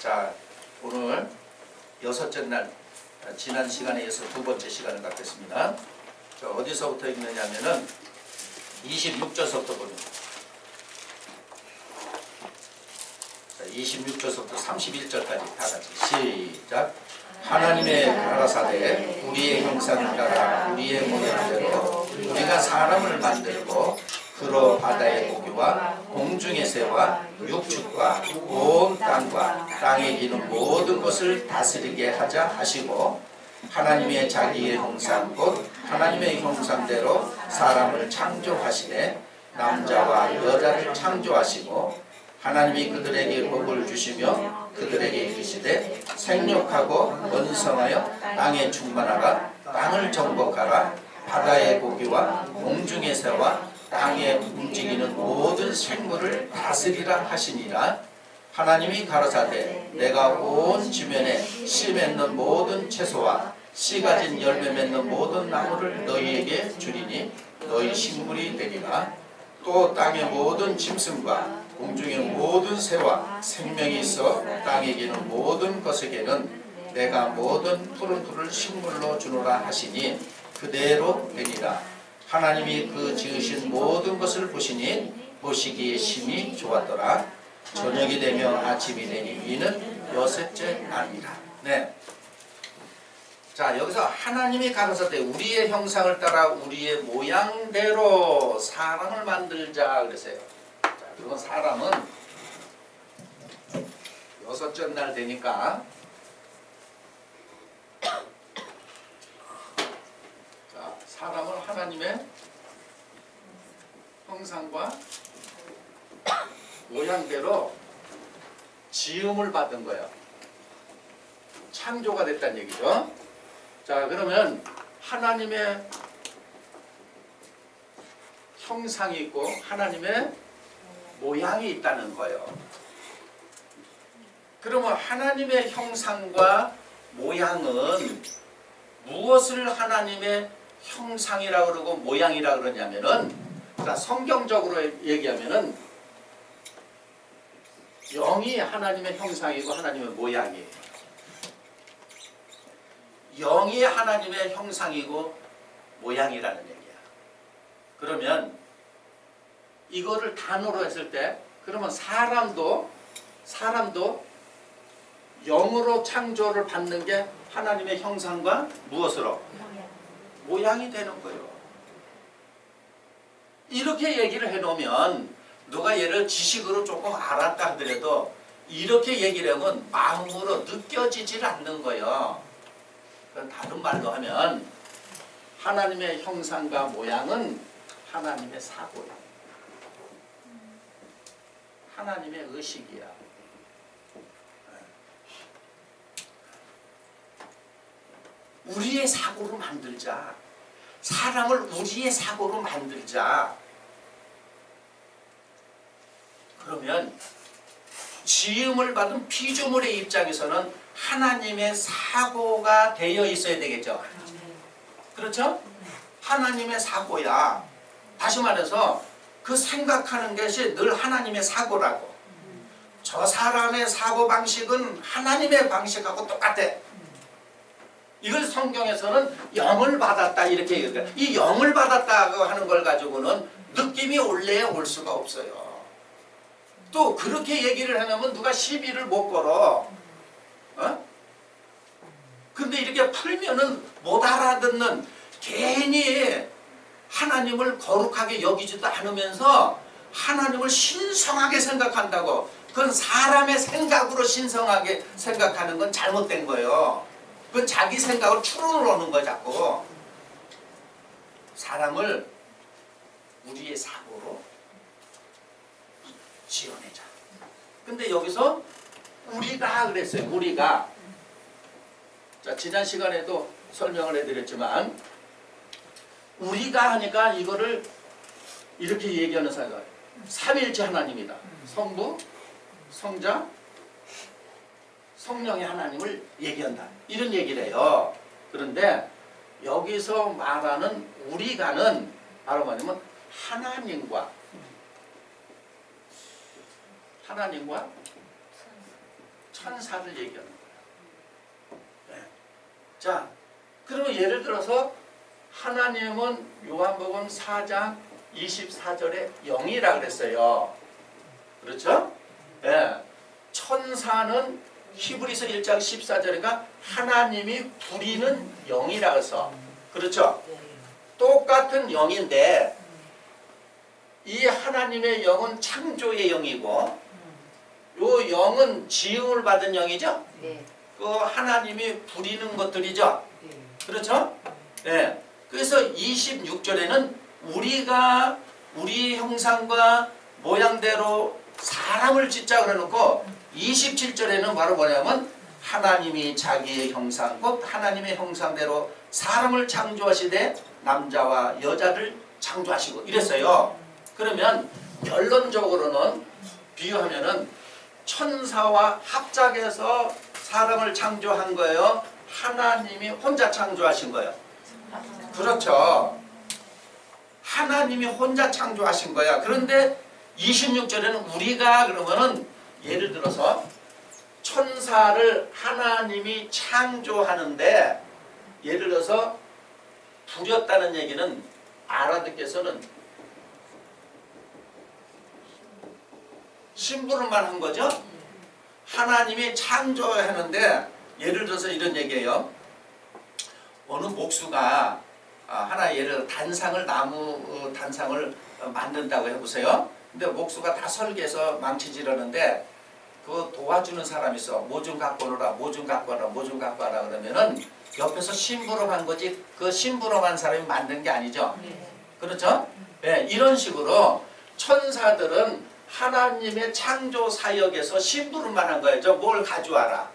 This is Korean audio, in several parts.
자, 오늘 여섯째 날, 지난 시간에 이어서 두 번째 시간을 갖겠습니다. 자, 어디서부터 읽느냐면은 26절서부터 보면, 자, 26절서부터 31절까지 다 같이 시작. 하나님의 가라사대 우리의 형상을 따라 우리의 모양대로 우리가 사람을 만들고 그로 바다의 고기와 공중의 새와 육축과 온 땅과 땅에 기는 모든 것을 다스리게 하자 하시고, 하나님의 자기의 형상 곧 하나님의 형상대로 사람을 창조하시되 남자와 여자를 창조하시고, 하나님이 그들에게 복을 주시며 그들에게 이르시되 생육하고 번성하여 땅에 충만하라. 땅을 정복하라. 바다의 고기와 공중의 새와 땅에 움직이는 모든 생물을 다스리라 하시니라. 하나님이 가라사대 내가 온 지면에 씨 맺는 모든 채소와 씨 가진 열매 맺는 모든 나무를 너희에게 주리니 너희 식물이 되리라. 또 땅의 모든 짐승과 공중의 모든 새와 생명이 있어 땅에 기는 모든 것에게는 내가 모든 푸른 풀을 식물로 주노라 하시니 그대로 되니라. 하나님이 그 지으신 모든 것을 보시니 보시기에 심히 좋았더라. 저녁이 되며 아침이 되니 이는 여섯째 날이라. 네. 자, 여기서 하나님이 가라사대 우리의 형상을 따라 우리의 모양대로 사람을 만들자 그랬어요. 자, 그러면 사람은 여섯째 날 되니까 사람을 하나님의 형상과 모양대로 지음을 받은 거예요. 창조가 됐다는 얘기죠. 자, 그러면 하나님의 형상이 있고 하나님의 모양이 있다는 거예요. 그러면 하나님의 형상과 모양은 무엇을 하나님의 형상이라 그러고 모양이라 그러냐면은, 자, 성경적으로 얘기하면은 영이 하나님의 형상이고 하나님의 모양이에요. 영이 하나님의 형상이고 모양이라는 얘기야. 그러면 이거를 단어로 했을 때, 그러면 사람도 영으로 창조를 받는 게 하나님의 형상과 무엇으로? 모양이 되는 거예요. 이렇게 얘기를 해놓으면 누가 얘를 지식으로 조금 알았다 하더라도 이렇게 얘기를 하면 마음으로 느껴지질 않는 거예요. 다른 말로 하면 하나님의 형상과 모양은 하나님의 사고야. 하나님의 의식이야. 우리의 사고로 만들자. 사람을 우리의 사고로 만들자. 그러면 지음을 받은 피조물의 입장에서는 하나님의 사고가 되어 있어야 되겠죠. 그렇죠? 하나님의 사고야. 다시 말해서 그 생각하는 것이 늘 하나님의 사고라고. 저 사람의 사고방식은 하나님의 방식하고 똑같아. 이걸 성경에서는 영을 받았다 이렇게 얘기해요. 이 영을 받았다고 하는 걸 가지고는 느낌이 올래야 올 수가 없어요. 또 그렇게 얘기를 해놓으면 누가 시비를 못 걸어. 근데 이렇게 풀면은 못 알아듣는, 괜히 하나님을 거룩하게 여기지도 않으면서 하나님을 신성하게 생각한다고, 그건 사람의 생각으로 신성하게 생각하는 건 잘못된 거예요. 그건 자기 생각을 추론을 하는 거야. 자꾸 사람을 우리의 사고로 지어내자. 근데 여기서 우리가 그랬어요. 우리가. 자, 지난 시간에도 설명을 해드렸지만 우리가 하니까 이거를 이렇게 얘기하는 사람이 삼위일체 하나님이다. 성부, 성자, 성령의 하나님을 얘기한다. 이런 얘기를 해요. 그런데 여기서 말하는 우리가는 바로 뭐냐면 하나님과 천사를 얘기하는 거예요. 네. 자, 그러면 예를 들어서 하나님은 요한복음 4장 24절에 영이라 그랬어요. 그렇죠? 네. 천사는 히브리서 1장 14절이니까 하나님이 부리는 영이라 그래서 그렇죠? 똑같은 영인데 이 하나님의 영은 창조의 영이고 요 영은 지음을 받은 영이죠? 그 하나님이 부리는 것들이죠? 그렇죠? 네. 그래서 26절에는 우리가 우리 형상과 모양대로 사람을 짓자 그래놓고 27절에는 바로 뭐냐면 하나님이 자기의 형상 곧 하나님의 형상대로 사람을 창조하시되 남자와 여자를 창조하시고 이랬어요. 그러면 결론적으로는 비유하면은 천사와 합작해서 사람을 창조한 거예요. 하나님이 혼자 창조하신 거예요. 그렇죠. 하나님이 혼자 창조하신 거야. 그런데 26절에는 우리가 그러면은 예를 들어서 천사를 하나님이 창조하는데 예를 들어서 부렸다는 얘기는 알아듣겠어는 심부름만 한 거죠. 하나님이 창조하는데 예를 들어서 이런 얘기예요. 어느 목수가 하나 예를 들어 단상을 나무 단상을 만든다고 해보세요. 근데 목수가 다 설계해서 망치질하는데 그 도와주는 사람이 있어. 뭐 좀 갖고 오너라, 뭐 좀 갖고 와라, 뭐 좀 갖고 와라 그러면은 옆에서 심부름한 거지 그 심부름한 사람이 만든 게 아니죠. 그렇죠? 네, 이런 식으로 천사들은 하나님의 창조 사역에서 심부름만 한 거예요. 뭘 가져와라.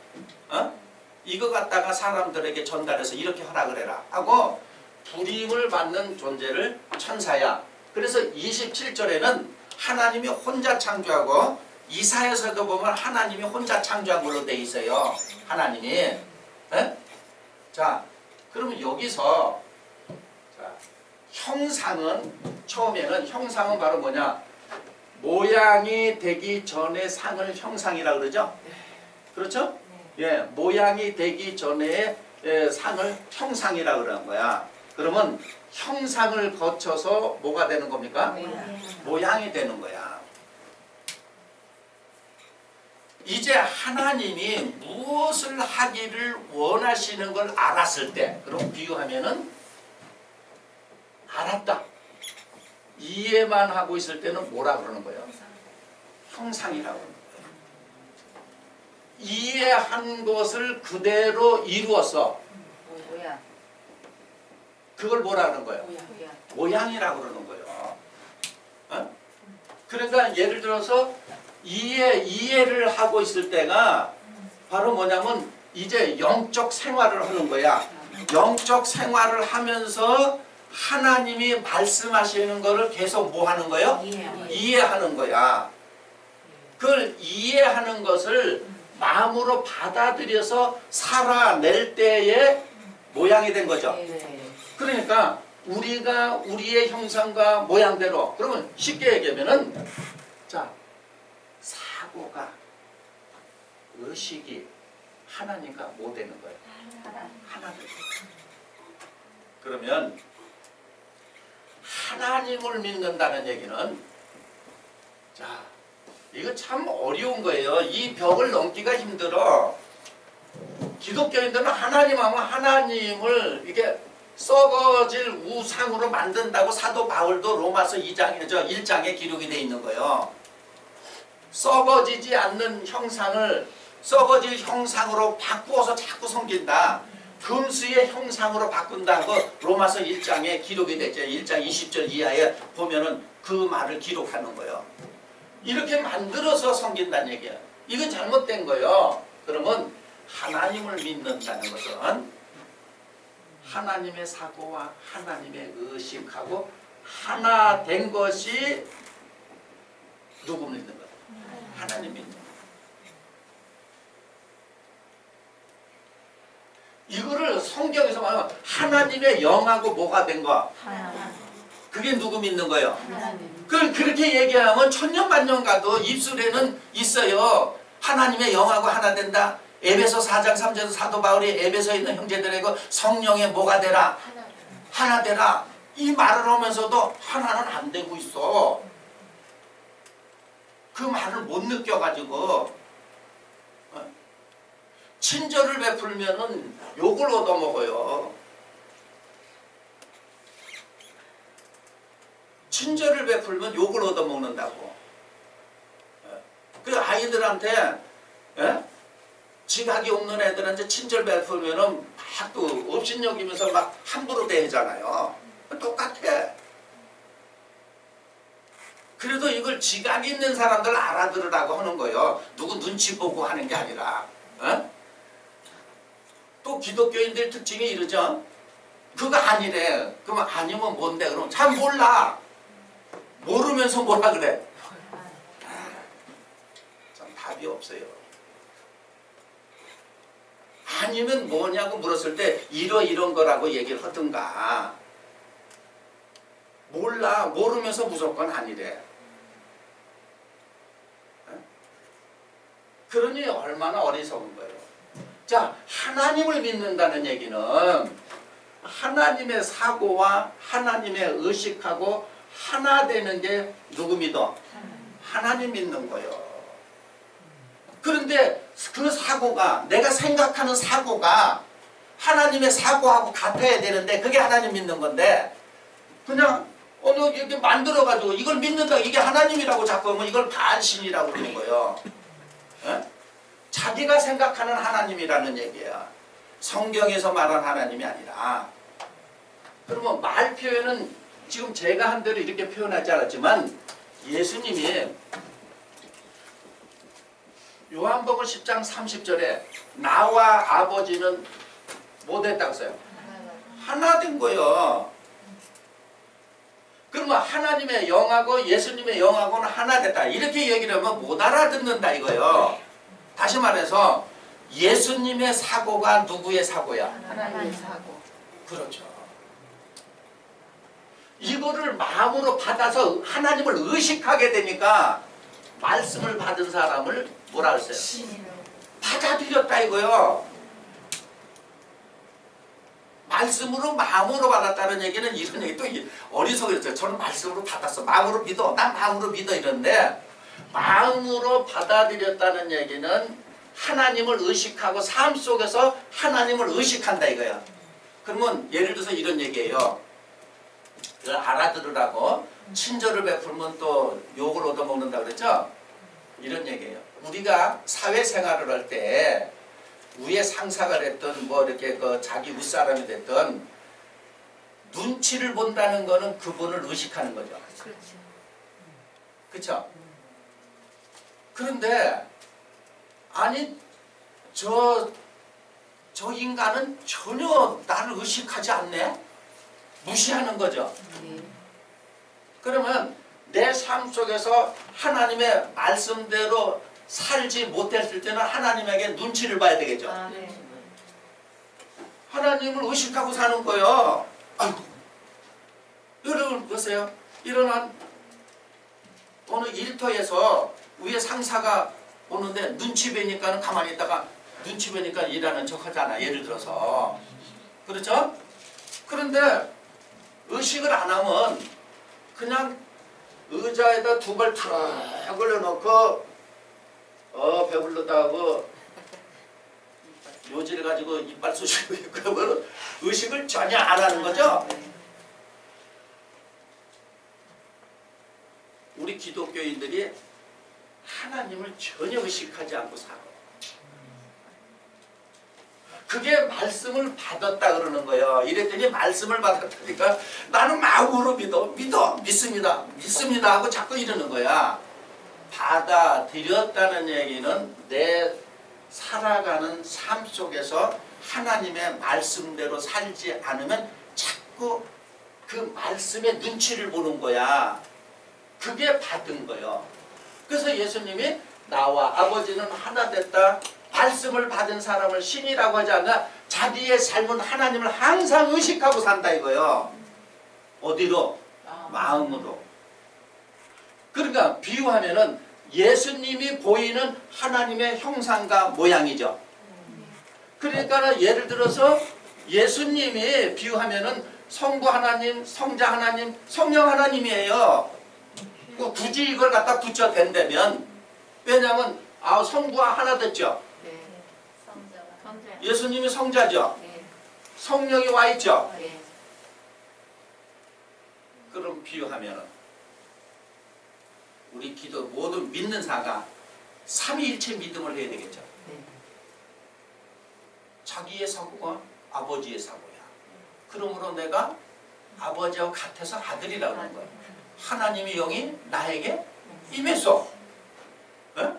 이거 갖다가 사람들에게 전달해서 이렇게 하라 그래라 하고 부림을 받는 존재를 천사야. 그래서 27절에는 하나님이 혼자 창조하고 이사야서도 보면 하나님이 혼자 창조한 걸로 돼 있어요. 하나님이. 네? 자, 그러면 여기서 자, 형상은 처음에는 형상은 바로 뭐냐? 모양이 되기 전의 상을 형상이라 그러죠? 그렇죠? 예, 모양이 되기 전에 상을 형상이라 그러는 거야. 그러면 형상을 거쳐서 뭐가 되는 겁니까? 모양이 되는 거야. 이제 하나님이 무엇을 하기를 원하시는 걸 알았을 때, 그럼 비유하면은 알았다. 이해만 하고 있을 때는 뭐라 그러는 거예요? 형상이라고 그러는 거예요. 이해한 것을 그대로 이루어서 그걸 뭐라 그러는 거예요? 모양이라고 그러는 거예요. 어? 그러니까 예를 들어서 이해를 하고 있을 때가 바로 뭐냐면 이제 영적 생활을 하는 거야. 영적 생활을 하면서 하나님이 말씀하시는 거를 계속 뭐 하는 거예요? 이해하는 거야. 그걸 이해하는 것을 마음으로 받아들여서 살아낼 때의 모양이 된 거죠. 그러니까 우리가 우리의 형상과 모양대로 그러면 쉽게 얘기하면은 자 사고가 의식이 하나님과 뭐 되는 거예요? 하나 되는 거예요. 그러면 하나님을 믿는다는 얘기는 자 이거 참 어려운 거예요. 이 벽을 넘기가 힘들어. 기독교인들은 하나님 하면 하나님을 이게 썩어질 우상으로 만든다고 사도 바울도 로마서 1장에 기록이 되어 있는 거예요. 썩어지지 않는 형상을 썩어질 형상으로 바꾸어서 자꾸 섬긴다. 금수의 형상으로 바꾼다고 로마서 1장에 기록이 되죠. 1장 20절 이하에 보면은 그 말을 기록하는 거예요. 이렇게 만들어서 섬긴다는 얘기야. 이건 잘못된 거예요. 그러면 하나님을 믿는다는 것은 하나님의 사고와 하나님의 의식하고 하나 된 것이 누구 믿는 거예요? 하나님 믿는 거예요. 이거를 성경에서 말하면 하나님의 영하고 뭐가 된 거? 그게 누구 믿는 거예요? 그걸 그렇게 얘기하면 천년만년 가도 입술에는 있어요. 하나님의 영하고 하나 된다. 에베소 4장 3절에서 사도 바울이 에베소에 있는 형제들에게 성령의 뭐가 되라? 하나 되라. 이 말을 하면서도 하나는 안 되고 있어. 그 말을 못 느껴가지고 친절을 베풀면은 욕을 얻어먹어요. 친절을 베풀면 욕을 얻어먹는다고. 그 아이들한테 지각이 없는 애들한테 친절 베풀면은 막 또 업신여기면서 막 함부로 대하잖아요. 똑같아. 그래도 이걸 지각이 있는 사람들 알아들으라고 하는 거예요. 누구 눈치 보고 하는 게 아니라. 또 기독교인들 특징이 이러죠. 그거 아니래. 그러면 아니면 뭔데? 그러면 잘 몰라. 모르면서 뭐라 그래. 참 답이 없어요. 아니면 뭐냐고 물었을 때 이런 거라고 얘기를 하든가. 몰라. 모르면서 무조건 아니래. 그러니 얼마나 어리석은 거예요. 자, 하나님을 믿는다는 얘기는 하나님의 사고와 하나님의 의식하고 하나 되는 게 누구 믿어? 하나님 믿는 거예요. 그런데 그 사고가, 내가 생각하는 사고가 하나님의 사고하고 같아야 되는데 그게 하나님 믿는 건데 그냥 이렇게 만들어가지고 이걸 믿는다, 이게 하나님이라고 자꾸 하면 이걸 반신이라고 그러는 거예요. 자기가 생각하는 하나님이라는 얘기야. 성경에서 말한 하나님이 아니라. 그러면 말 표현은 지금 제가 한 대로 이렇게 표현하지 않았지만 예수님이 요한복음 10장 30절에 나와 아버지는 뭐 됐다고 써요? 하나 된 거예요. 그러면 하나님의 영하고 예수님의 영하고는 하나 됐다. 이렇게 얘기를 하면 못 알아듣는다 이거예요. 다시 말해서 예수님의 사고가 누구의 사고야? 하나님의 사고. 그렇죠. 이거를 마음으로 받아서 하나님을 의식하게 되니까 말씀을 받은 사람을 뭐라 했어요? 받아들였다 이거요. 말씀으로 마음으로 받았다는 얘기는 이런 얘기 또 어리석었어요. 저는 말씀으로 받았어. 마음으로 믿어. 난 마음으로 믿어 이런데 마음으로 받아들였다는 얘기는 하나님을 의식하고 삶 속에서 하나님을 의식한다 이거야. 그러면 예를 들어서 이런 얘기예요. 이걸 알아들으라고 친절을 베풀면 또 욕을 얻어먹는다 그랬죠? 이런 얘기예요. 우리가 사회생활을 할 때 위에 상사가 됐든 뭐 이렇게 자기 윗사람이 됐든 눈치를 본다는 거는 그분을 의식하는 거죠. 그렇죠? 그런데 아니 저 인간은 전혀 나를 의식하지 않네? 무시하는 거죠. 그러면 내 삶 속에서 하나님의 말씀대로 살지 못했을 때는 하나님에게 눈치를 봐야 되겠죠. 하나님을 의식하고 사는 거예요. 아이고, 여러분 보세요. 일어난 어느 일터에서 위에 상사가 오는데 눈치 뵈니까는 가만히 있다가 눈치 뵈니까 일하는 척 하잖아. 예를 들어서. 그렇죠? 그런데 의식을 안 하면 그냥 의자에다 두 발 탁 올려놓고 배불렀다 하고 요지를 가지고 이빨 쑤시고 그러면 의식을 전혀 안 하는 거죠. 우리 기독교인들이 하나님을 전혀 의식하지 않고 살아. 그게 말씀을 받았다 그러는 거예요. 이랬더니 말씀을 받았다니까 나는 마음으로 믿습니다 하고 자꾸 이러는 거야. 받아들였다는 얘기는 내 살아가는 삶 속에서 하나님의 말씀대로 살지 않으면 자꾸 그 말씀의 눈치를 보는 거야. 그게 받은 거예요. 그래서 예수님이 나와 아버지는 하나 됐다. 말씀을 받은 사람을 신이라고 하지 않나? 자기의 삶은 하나님을 항상 의식하고 산다 이거예요. 어디로? 마음으로. 그러니까 비유하면은 예수님이 보이는 하나님의 형상과 모양이죠. 그러니까 예를 들어서 예수님이 비유하면은 성부 하나님, 성자 하나님, 성령 하나님이에요. 굳이 이걸 갖다 붙여 댄다면, 왜냐하면 성부가 하나 됐죠. 예수님이 성자죠. 성령이 와 있죠. 그럼 비유하면은 우리 기도 모든 믿는 사가 삼위일체 믿음을 해야 되겠죠. 자기의 사고가 아버지의 사고야. 그러므로 내가 아버지하고 같아서 아들이라고 하는 거야. 하나님의 영이 나에게 임했어. 네?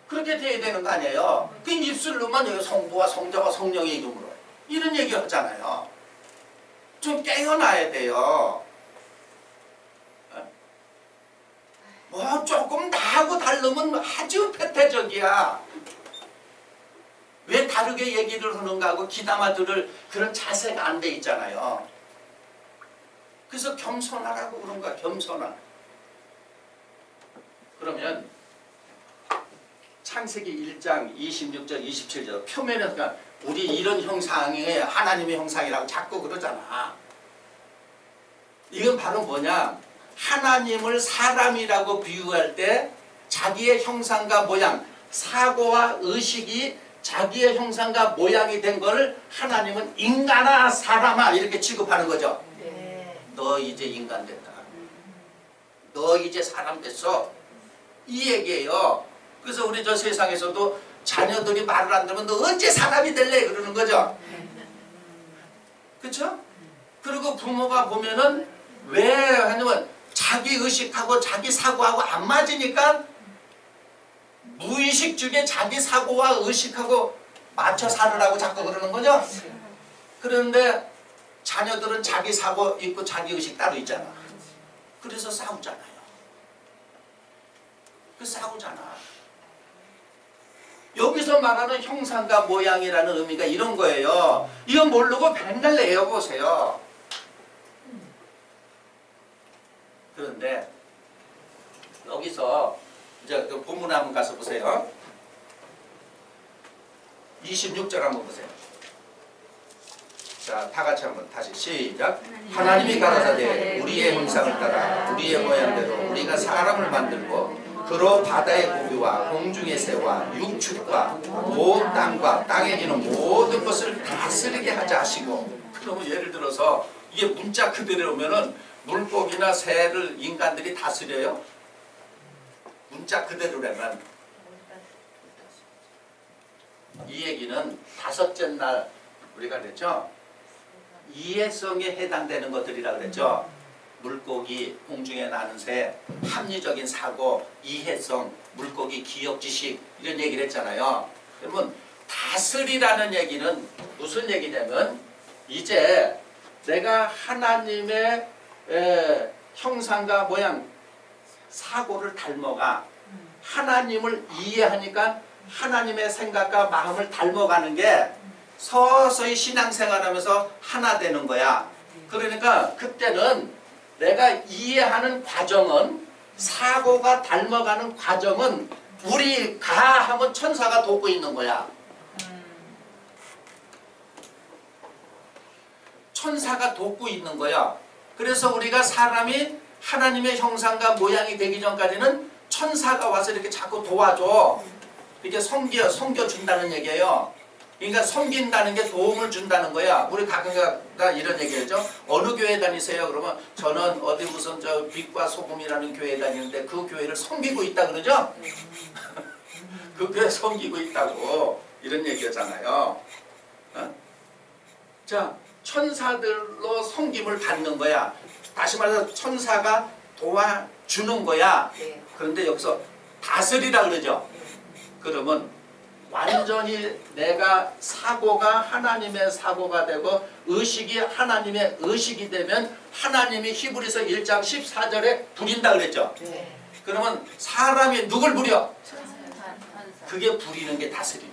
그렇게 돼야 되는 거 아니에요. 그 입술로만 여기 성부와 성자와 성령의 이름으로 이런 얘기 하잖아요. 좀 깨어나야 돼요. 뭐 조금 나하고 다르면 아주 패태적이야. 왜 다르게 얘기를 하는가 하고 귀담아 들을 그런 자세가 안 돼 있잖아요. 그래서 겸손하라고 그런 거야. 겸손하. 그러면 창세기 1장 26절 27절 표면에서 그러니까 우리 이런 형상이 하나님의 형상이라고 자꾸 그러잖아. 이건 바로 뭐냐, 하나님을 사람이라고 비유할 때 자기의 형상과 모양, 사고와 의식이 자기의 형상과 모양이 된 걸 하나님은 인간아 사람아 이렇게 취급하는 거죠. 너 이제 인간 됐다. 너 이제 사람 됐어. 이 얘기예요. 그래서 우리 저 세상에서도 자녀들이 말을 안 들으면 너 언제 사람이 될래? 그러는 거죠. 그렇죠? 그리고 부모가 보면은 왜 하냐면 자기 의식하고 자기 사고하고 안 맞으니까 무의식 중에 자기 사고와 의식하고 맞춰 살으라고 자꾸 그러는 거죠. 그런데 자녀들은 자기 사고 있고 자기 의식 따로 있잖아. 그래서 싸우잖아요. 그 싸우잖아. 여기서 말하는 형상과 모양이라는 의미가 이런 거예요. 이거 모르고 맨날 외워보세요. 그런데 여기서 이제 그 본문 한번 가서 보세요. 26절 한번 보세요. 자, 다 같이 한번 다시 시작. 하나님이 가라사대 우리의 형상을 따라 우리의 모양대로 우리가 사람을 만들고 그로 바다의 고기와 공중의 새와 육축과 온 땅과 땅에 기는 모든 것을 다스리게 하자 하시고. 그러면 예를 들어서 이게 문자 그대로 오면은 물고기나 새를 인간들이 다스려요? 문자 그대로라면 이 얘기는 다섯째 날 우리가 그랬죠? 이해성에 해당되는 것들이라 그랬죠? 물고기, 공중에 나는 새, 합리적인 사고, 이해성, 물고기 기억지식 이런 얘기를 했잖아요. 그러면 다스리라는 얘기는 무슨 얘기냐면 이제 내가 하나님의 형상과 모양, 사고를 닮아가 하나님을 이해하니까 하나님의 생각과 마음을 닮아가는 게 서서히 신앙생활하면서 하나 되는 거야. 그러니까 그때는 내가 이해하는 과정은, 사고가 닮아가는 과정은 우리 가 하면 천사가 돕고 있는 거야. 천사가 돕고 있는 거야. 그래서 우리가 사람이 하나님의 형상과 모양이 되기 전까지는 천사가 와서 이렇게 자꾸 도와줘. 이렇게 섬겨준다는 얘기예요. 그러니까 섬긴다는 게 도움을 준다는 거야. 우리 가끔가다 이런 얘기하죠. 어느 교회 다니세요? 그러면 저는 어디 무슨 저 빛과 소금이라는 교회에 다니는데 그 교회를 섬기고 있다 그러죠? 그 교회 섬기고 있다고 이런 얘기하잖아요. 어? 자, 천사들로 섬김을 받는 거야. 다시 말해서 천사가 도와주는 거야. 그런데 여기서 다스리라 그러죠. 그러면 완전히 내가 사고가 하나님의 사고가 되고 의식이 하나님의 의식이 되면 하나님이 히브리서 1장 14절에 부린다 그랬죠. 그러면 사람이 누굴 부려? 그게 부리는 게 다스림.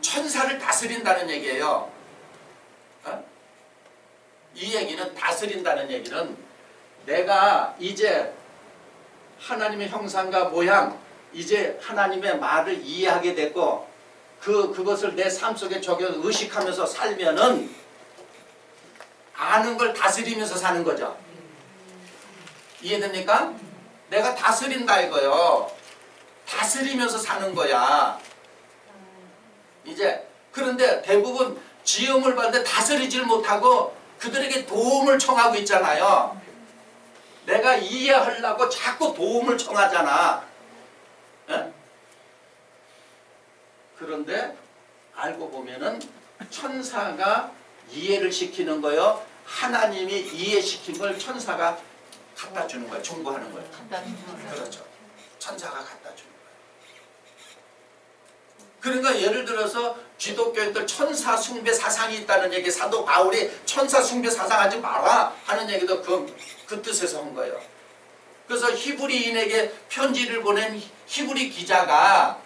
천사를 다스린다는 얘기예요. 어? 이 얘기는, 다스린다는 얘기는 내가 이제 하나님의 형상과 모양, 이제 하나님의 말을 이해하게 됐고 그것을 내 삶 속에 적용 의식하면서 살면은 아는 걸 다스리면서 사는 거죠. 이해됩니까? 내가 다스린다 이거요. 다스리면서 사는 거야. 이제 그런데 대부분 지음을 받는데 다스리질 못하고 그들에게 도움을 청하고 있잖아요. 내가 이해하려고 자꾸 도움을 청하잖아. 에? 그런데 알고 보면은 천사가 이해를 시키는 거요. 하나님이 이해시킨 걸 천사가 갖다 주는 거예요. 중보하는 거예요. 그렇죠. 천사가 갖다 주는 거예요. 그러니까 예를 들어서 기독교인들 천사 숭배 사상이 있다는 얘기, 사도 바울이 천사 숭배 사상하지 마라 하는 얘기도 그 뜻에서 한 거예요. 그래서 히브리인에게 편지를 보낸 히브리 기자가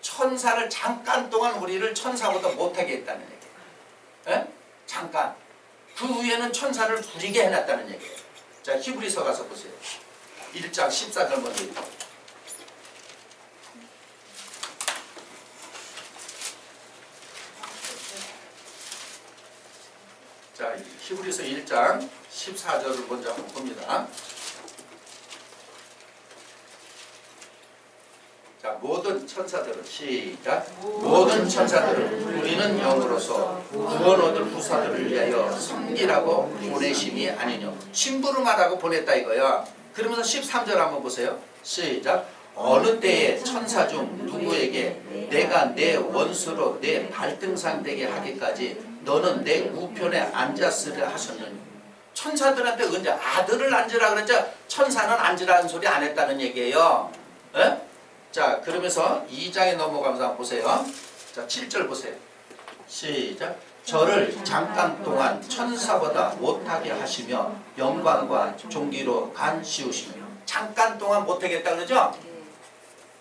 천사를 잠깐 동안 우리를 천사보다 못하게 했다는 얘기예요. 에? 잠깐. 그 후에는 천사를 부리게 해놨다는 얘기예요. 자, 히브리서 가서 보세요. 1장 14절 먼저 읽어. 자, 히브리서 1장 14절을 먼저 한번 봅니다. 자, 모든 천사들은 시작. 모든 천사들은 우리는 영으로서 구원 얻을 후사들을 위하여 섬기라고 보내심이 아니뇨. 심부름하라고 보냈다 이거야. 그러면서 13절 한번 보세요. 시작. 어느 때에 천사 중 누구에게 내가 내 원수로 내 발등상 되게 하기까지 너는 내 우편에 앉았으려 하셨느니. 천사들한테 언제 아들을 앉으라 그랬죠. 천사는 앉으라는 소리 안 했다는 얘기예요. 에? 자, 그러면서 2장에 넘어가면서 한번 보세요. 자, 7절 보세요. 시작. 저를 잠깐 동안 천사보다 못하게 하시며 영광과 존귀로 간 씌우시며. 잠깐 동안 못하겠다 그러죠?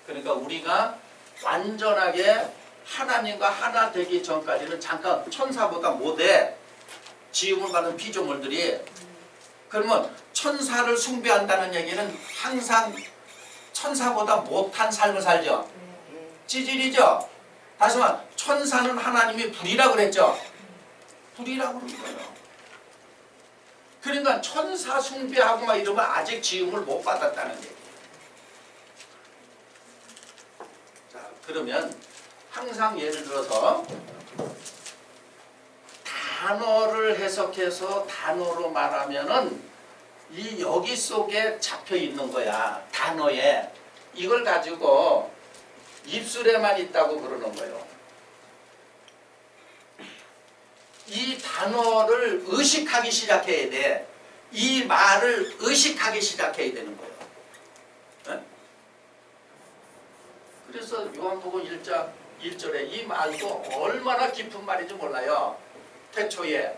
그러니까 우리가 완전하게 하나님과 하나 되기 전까지는 잠깐 천사보다 못해. 지음을 받은 피조물들이. 그러면 천사를 숭배한다는 얘기는 항상 천사보다 못한 삶을 살죠. 찌질이죠. 다시 말해 천사는 하나님이 불이라고 그랬죠. 불이라고 그런 거예요. 그러니까 천사 숭배하고 막 이러면 아직 지음을 못 받았다는 얘기예요. 자, 그러면 항상 예를 들어서 단어를 해석해서 단어로 말하면은 이 여기 속에 잡혀 있는 거야. 단어에. 이걸 가지고 입술에만 있다고 그러는 거예요. 이 단어를 의식하기 시작해야 돼. 이 말을 의식하기 시작해야 되는 거예요. 네? 그래서 요한복음 1장 1절에 이 말도 얼마나 깊은 말인지 몰라요. 태초에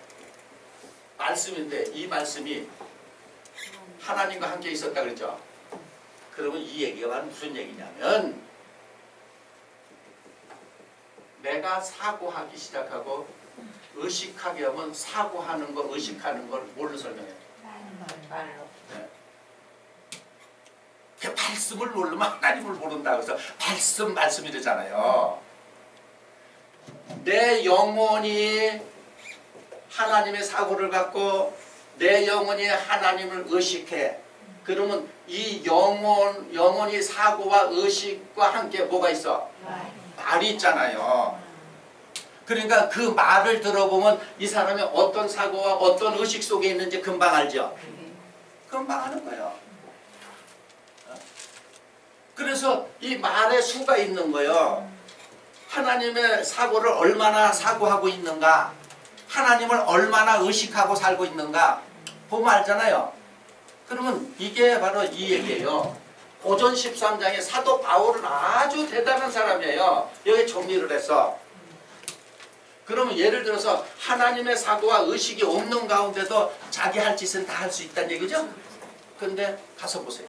말씀인데 이 말씀이 하나님과 함께 있었다 그랬죠. 그러면 이 얘기가 무슨 얘기냐면 내가 사고하기 시작하고 의식하게 하면 사고하는 거 의식하는 걸 뭘로 설명해? 말로. 네. 그 말씀을 모르면 하나님을 모른다 그래서 말씀 이러잖아요. 내 영혼이 하나님의 사고를 갖고 내 영혼이 하나님을 의식해. 그러면 이 영혼이 사고와 의식과 함께 뭐가 있어? 말이 있잖아요. 그러니까 그 말을 들어보면 이 사람이 어떤 사고와 어떤 의식 속에 있는지 금방 알죠? 금방 아는 거예요. 그래서 이 말에 수가 있는 거예요. 하나님의 사고를 얼마나 사고하고 있는가, 하나님을 얼마나 의식하고 살고 있는가 보면 알잖아요. 그러면 이게 바로 이 얘기예요. 고전 13장에 사도 바울은 아주 대단한 사람이에요. 여기 정리를 했어. 그러면 예를 들어서 하나님의 사고와 의식이 없는 가운데도 자기 할 짓은 다 할 수 있다는 얘기죠. 근데 가서 보세요.